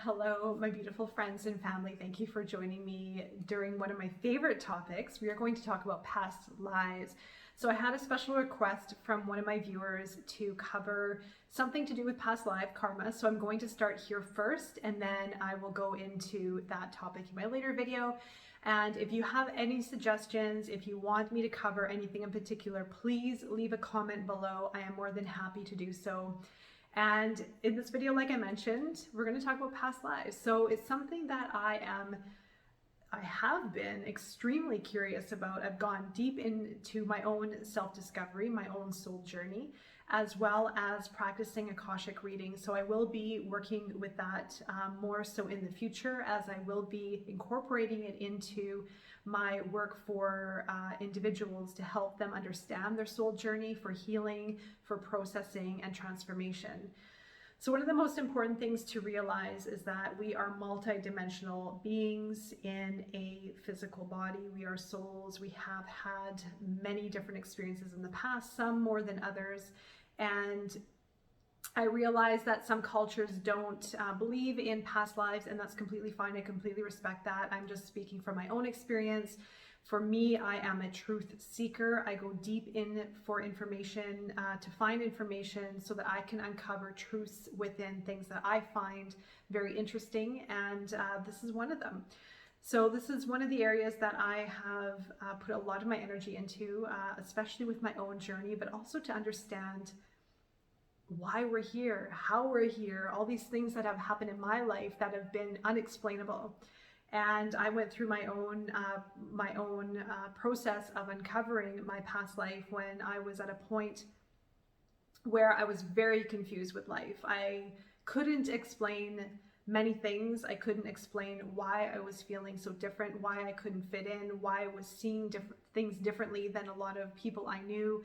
Hello, my beautiful friends and family. Thank you for joining me during one of my favorite topics. We are going to talk about past lives. So I had a special request from one of my viewers to cover something to do with past life karma. So I'm going to start here first, and then I will go into that topic in my later video. And if you have any suggestions, if you want me to cover anything in particular, please leave a comment below. I am more than happy to do so. And in this video, like I mentioned, we're going to talk about past lives. So it's something that I have been extremely curious about. I've gone deep into my own self-discovery, my own soul journey, as well as practicing Akashic reading. So I will be working with that more so in the future, as I will be incorporating it into my work for individuals to help them understand their soul journey, for healing, for processing and transformation. So one of the most important things to realize is that we are multidimensional beings in a physical body. We are souls. We have had many different experiences in the past, some more than others. And I realize that some cultures don't believe in past lives, and that's completely fine. I completely respect that. I'm just speaking from my own experience. For me, I am a truth seeker. I go deep in for information, to find information so that I can uncover truths within things that I find very interesting, and this is one of them. So this is one of the areas that I have put a lot of my energy into, especially with my own journey, but also to understand why we're here, how we're here, all these things that have happened in my life that have been unexplainable. And I went through my own process of uncovering my past life when I was at a point where I was very confused with life. I couldn't explain many things. I couldn't explain why I was feeling so different, why I couldn't fit in, why I was seeing different things differently than a lot of people I knew,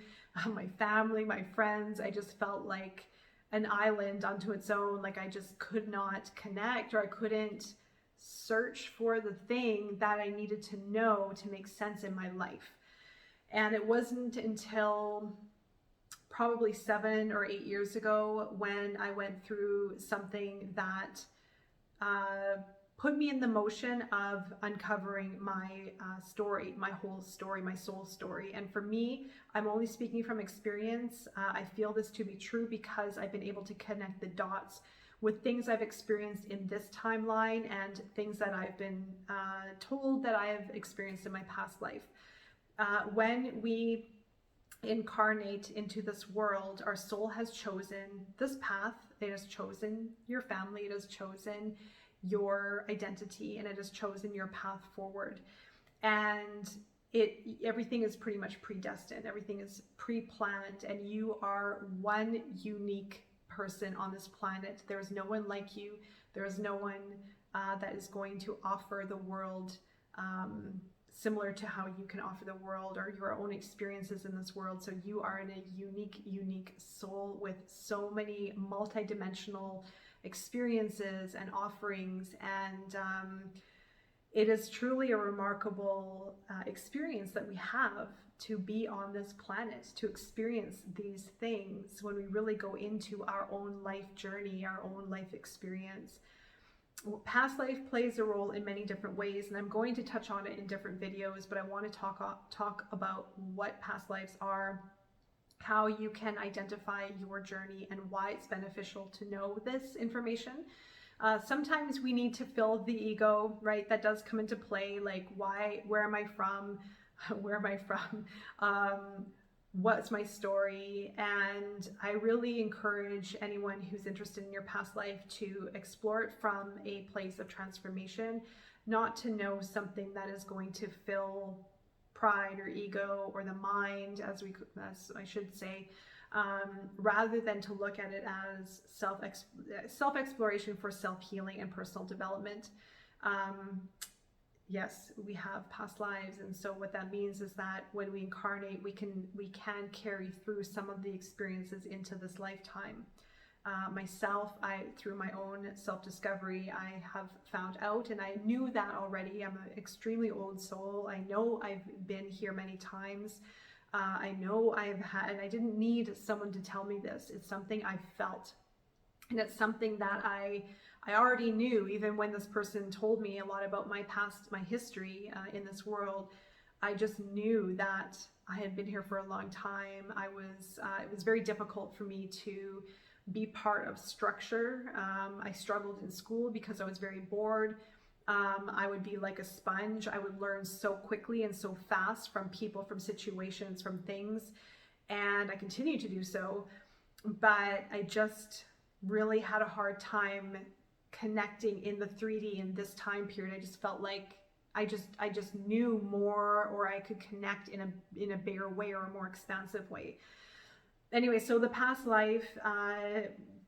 my family, my friends. I just felt like an island unto its own. Like I just could not connect, or I couldn't search for the thing that I needed to know to make sense in my life. And it wasn't until probably 7 or 8 years ago when I went through something that put me in the motion of uncovering my story, my whole story, my soul story. And for me, I'm only speaking from experience. I feel this to be true because I've been able to connect the dots with things I've experienced in this timeline and things that I've been told that I have experienced in my past life. When we incarnate into this world, our soul has chosen this path. It has chosen your family. It has chosen your identity, and it has chosen your path forward. And everything is pretty much predestined. Everything is pre-planned, and you are one unique person on this planet. There's no one like you. There is no one that is going to offer the world similar to how you can offer the world, or your own experiences in this world. So you are in a unique soul with so many multidimensional experiences and offerings, and it is truly a remarkable experience that we have to be on this planet, to experience these things when we really go into our own life journey, our own life experience. Past life plays a role in many different ways, and I'm going to touch on it in different videos, but I want to talk about what past lives are, how you can identify your journey, and why it's beneficial to know this information. Sometimes we need to fill the ego, right? That does come into play, like where am I from? Where am I from? What's my story? And I really encourage anyone who's interested in your past life to explore it from a place of transformation, not to know something that is going to fill pride or ego or the mind, as I should say, rather than to look at it as self-exploration for self-healing and personal development. Yes, we have past lives, and so what that means is that when we incarnate, we can carry through some of the experiences into this lifetime. Myself, through my own self-discovery, I have found out, and I knew that already. I'm an extremely old soul. I know I've been here many times. I know I've had, and I didn't need someone to tell me this. It's something I felt, and it's something that I I already knew, even when this person told me a lot about my past, my history in this world, I just knew that I had been here for a long time. It was very difficult for me to be part of structure. I struggled in school because I was very bored. I would be like a sponge. I would learn so quickly and so fast from people, from situations, from things, and I continue to do so. But I just really had a hard time connecting in the 3D in this time period. I just felt like I just knew more, or I could connect in a bigger way or a more expansive way. Anyway, so the past life,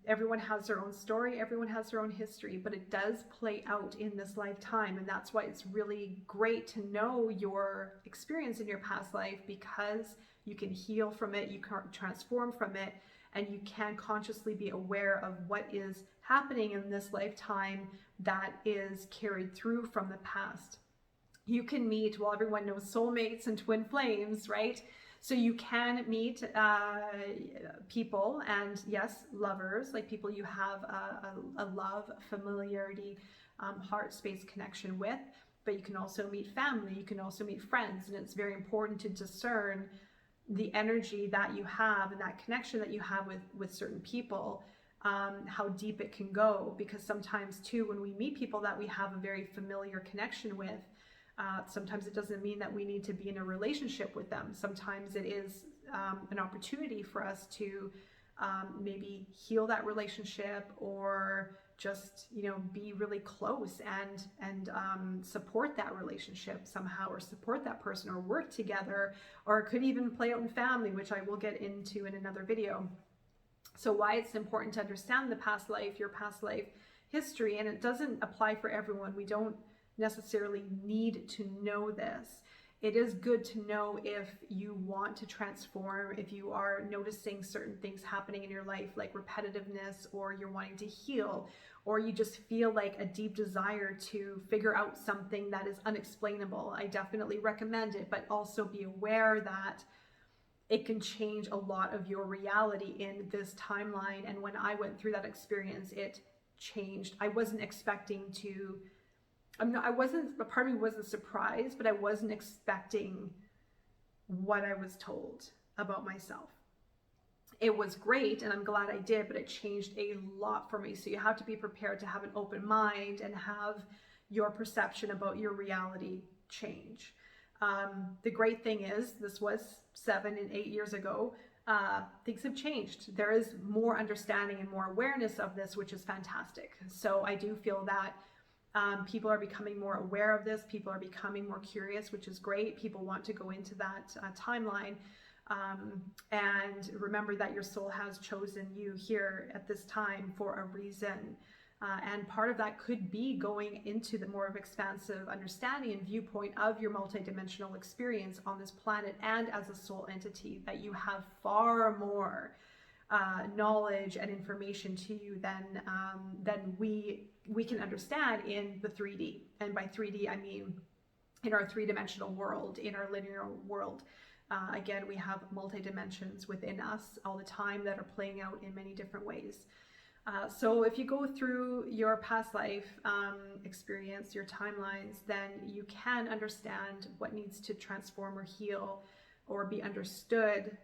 everyone has their own story, everyone has their own history, but it does play out in this lifetime. And that's why it's really great to know your experience in your past life, because you can heal from it, you can transform from it, and you can consciously be aware of what is happening in this lifetime that is carried through from the past. You can meet, well, everyone knows soulmates and twin flames, right? So you can meet people, and yes, lovers, like people you have a love, familiarity, heart space connection with, but you can also meet family, you can also meet friends, and it's very important to discern the energy that you have and that connection that you have with certain people, how deep it can go, because sometimes too, when we meet people that we have a very familiar connection with, sometimes it doesn't mean that we need to be in a relationship with them. Sometimes it is an opportunity for us to maybe heal that relationship, or just, you know, be really close and support that relationship somehow, or support that person, or work together, or it could even play out in family, which I will get into in another video. So why it's important to understand the past life, your past life history, and it doesn't apply for everyone. We don't necessarily need to know this. It is good to know if you want to transform, if you are noticing certain things happening in your life, like repetitiveness, or you're wanting to heal, or you just feel like a deep desire to figure out something that is unexplainable. I definitely recommend it, but also be aware that it can change a lot of your reality in this timeline. And when I went through that experience, it changed. I wasn't expecting to, a part of me wasn't surprised, but I wasn't expecting what I was told about myself. It was great, and I'm glad I did, but it changed a lot for me. So you have to be prepared to have an open mind and have your perception about your reality change. The great thing is, this was 7 and 8 years ago. Things have changed. There is more understanding and more awareness of this, which is fantastic. So I do feel that people are becoming more aware of this. People are becoming more curious, which is great. People want to go into that timeline. And remember that your soul has chosen you here at this time for a reason. And part of that could be going into the more of expansive understanding and viewpoint of your multidimensional experience on this planet, and as a soul entity, that you have far more knowledge and information to you than we can understand in the 3D. And by 3D, I mean in our three-dimensional world, in our linear world. Again, we have multi-dimensions within us all the time that are playing out in many different ways. So if you go through your past life experience, your timelines, then you can understand what needs to transform or heal or be understood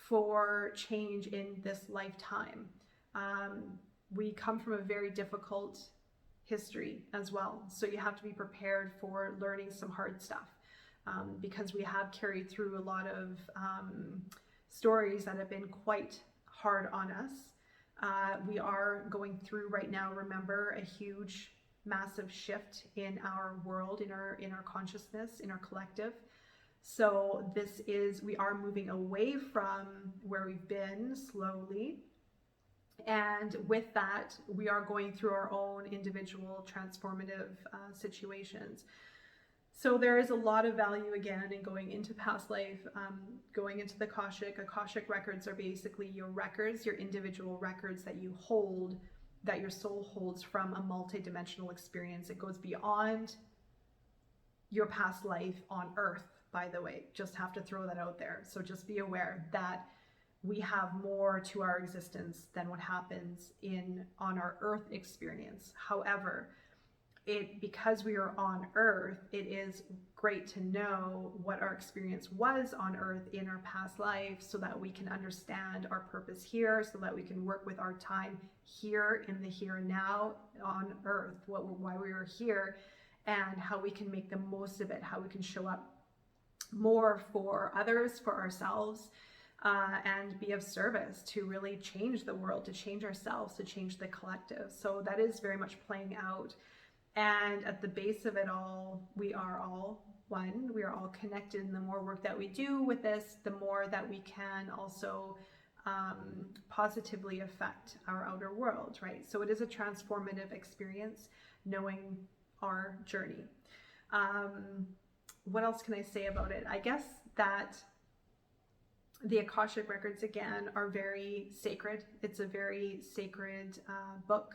for change in this lifetime. We come from a very difficult history as well, so you have to be prepared for learning some hard stuff, because we have carried through a lot of stories that have been quite hard on us. We are going through right now, remember, a huge, massive shift in our world, in our consciousness, in our collective. So we are moving away from where we've been slowly. And with that, we are going through our own individual transformative situations. So there is a lot of value, again, in going into past life, going into the Akashic. Akashic records are basically your records, your individual records that you hold, that your soul holds from a multi-dimensional experience. It goes beyond your past life on Earth, by the way. Just have to throw that out there. So just be aware that we have more to our existence than what happens on our earth experience. However, because we are on earth, it is great to know what our experience was on earth in our past life, so that we can understand our purpose here, so that we can work with our time here in the here and now on earth, why we are here, and how we can make the most of it, how we can show up more for others, for ourselves, and be of service to really change the world, to change ourselves, to change the collective. So that is very much playing out. And at the base of it all, we are all one. We are all connected. And the more work that we do with this, the more that we can also positively affect our outer world, right? So it is a transformative experience, knowing our journey. What else can I say about it? I guess that the Akashic Records, again, are very sacred. It's a very sacred book,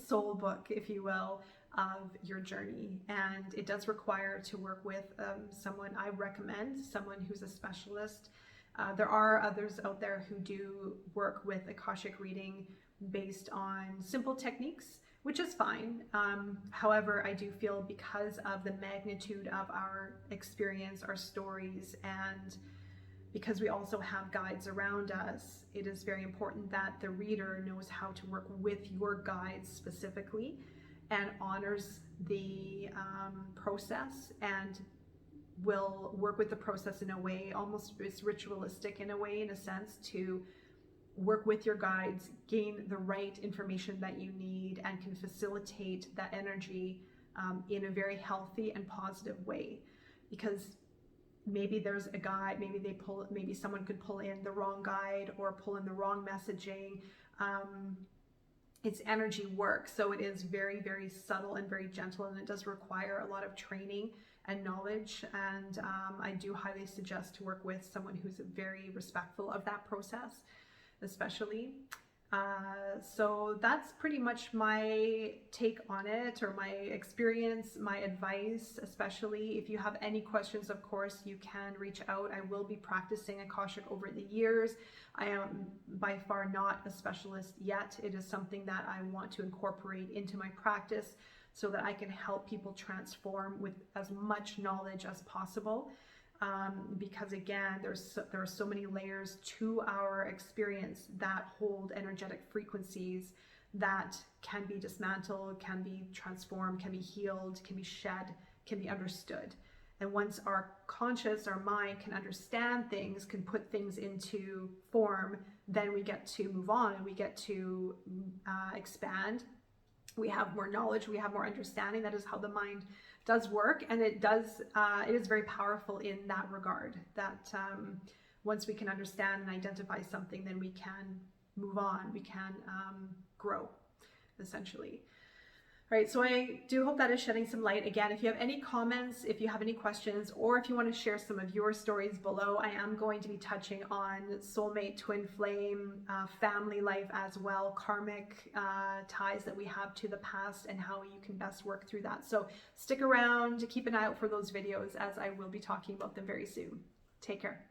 soul book, if you will, of your journey. And it does require to work with someone. I recommend someone who's a specialist. There are others out there who do work with Akashic reading based on simple techniques, which is fine. However, I do feel because of the magnitude of our experience, our stories, and because we also have guides around us, it is very important that the reader knows how to work with your guides specifically, and honors the process, and will work with the process in a way, almost it's ritualistic in a way, in a sense, to work with your guides, gain the right information that you need, and can facilitate that energy in a very healthy and positive way. Because maybe there's a guide, maybe someone could pull in the wrong guide or pull in the wrong messaging. It's energy work, so it is very, very subtle and very gentle, and it does require a lot of training and knowledge. And I do highly suggest to work with someone who's very respectful of that process, especially. So that's pretty much my take on it, or my experience, my advice. Especially if you have any questions, of course, you can reach out. I will be practicing Akashic over the years. I am by far not a specialist yet. It is something that I want to incorporate into my practice, so that I can help people transform with as much knowledge as possible. Because again, there are so many layers to our experience that hold energetic frequencies that can be dismantled, can be transformed, can be healed, can be shed, can be understood. And once our conscious, our mind can understand things, can put things into form, then we get to move on, and we get to expand. We have more knowledge, we have more understanding. That is how the mind does work, and it is very powerful in that regard, that once we can understand and identify something, then we can move on, we can grow, essentially. All right, so I do hope that is shedding some light. Again, if you have any comments, if you have any questions, or if you want to share some of your stories below, I am going to be touching on soulmate, twin flame, family life as well, karmic ties that we have to the past, and how you can best work through that. So stick around, keep an eye out for those videos, as I will be talking about them very soon. Take care.